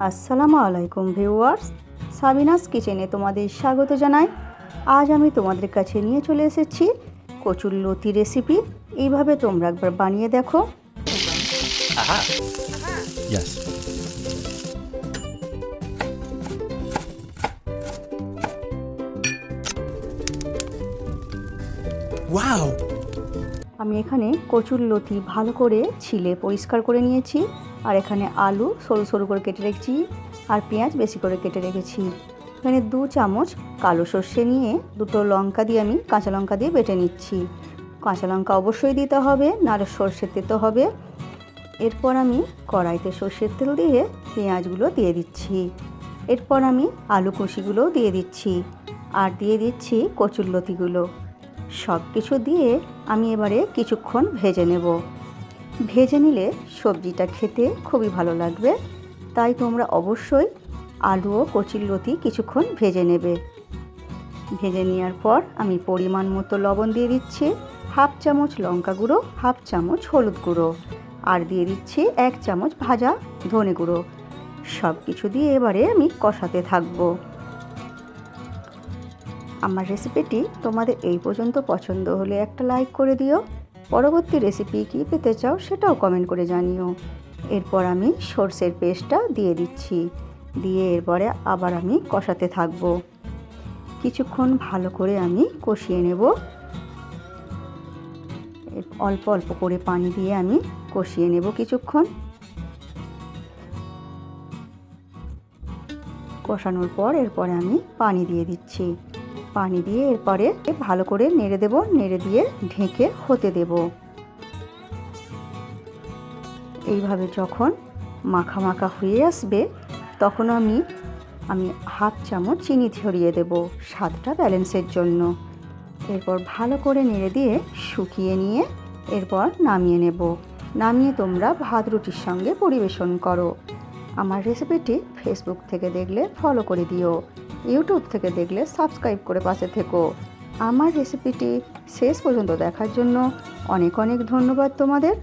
আসসালামু আলাইকুম viewers, Sabinus কিচেনে তোমাদের স্বাগত জানাই। আজ আমি তোমাদের কাছে নিয়ে চলে এসেছি কচুরলতি রেসিপি। এইভাবে তোমরা একবার বানিয়ে দেখো। Aha. Yes. Wow. আমি এখানে কচুরলতি ভালো করে ছিলে পরিষ্কার করে নিয়েছি, আর এখানে আলু সরু সরু করে কেটে রেখেছি, আর পেঁয়াজ বেশি করে কেটে রেখেছি। এখানে 2 চামচ কালো সর্ষে নিয়ে 2টো লঙ্কা দিয়ে আমি কাঁচা লঙ্কা দিয়ে বেটে নিচ্ছি। কাঁচা লঙ্কা অবশ্যই দিতে হবে, নাহলে সর্ষের তেতো হবে। এরপর আমি কড়াইতে সর্ষের তেল দিয়ে পেঁয়াজগুলো দিয়ে দিচ্ছি। এরপর আমি আলু কুচিগুলোও দিয়ে দিচ্ছি, আর দিয়ে দিচ্ছি কচুরলতিগুলো। সব কিছু দিয়ে আমি এবারে কিছুক্ষণ ভেজে নেব। ভেজে নিলে সবজিটা খেতে খুবই ভালো লাগবে, তাই তোমরা অবশ্যই আলু ও কচুরলতি কিছুক্ষণ ভেজে নেবে। ভেজে নেওয়ার পর আমি পরিমাণ মতো লবণ দিয়ে দিচ্ছি, 1/2 চামচ লঙ্কা গুঁড়ো, 1/2 চামচ হলুদ গুঁড়ো, আর দিয়ে দিচ্ছি 1 চামচ ভাজা ধনে গুঁড়ো। সব কিছু দিয়ে এবারে আমি কষাতে থাকবো। আমার রেসিপিটি তোমাদের এই পর্যন্ত পছন্দ হলে একটা লাইক করে দিও। পরবর্তী রেসিপি কী পেতে চাও সেটাও কমেন্ট করে জানিও। এরপর আমি সরষের পেস্টটা দিয়ে দিচ্ছি, দিয়ে এরপরে আবার আমি কষাতে থাকবো। কিছুক্ষণ ভালো করে আমি কষিয়ে নেব। অল্প অল্প করে পানি দিয়ে আমি কষিয়ে নেব কিছুক্ষণ। কষানোর পর এরপরে আমি পানি দিয়ে দিচ্ছি। পানি দিয়ে এরপরে ভালো করে নেড়ে দেব, নেড়ে দিয়ে ঢেকে হতে দেব। এইভাবে যখন মাখা মাখা হয়ে আসবে তখন আমি 1/2 চামচ চিনি ছড়িয়ে দেব স্বাদটা ব্যালেন্সের জন্য। এরপর ভালো করে নেড়ে দিয়ে শুকিয়ে নিয়ে এরপর নামিয়ে নেব। নামিয়ে তোমরা ভাত রুটির সঙ্গে পরিবেশন করো। আমার রেসিপিটি ফেসবুক থেকে দেখলে ফলো করে দিও, ইউটিউব থেকে দেখলে সাবস্ক্রাইব করে পাশে থেকো। আমার রেসিপিটি শেষ পর্যন্ত দেখার জন্য অনেক অনেক ধন্যবাদ তোমাদের।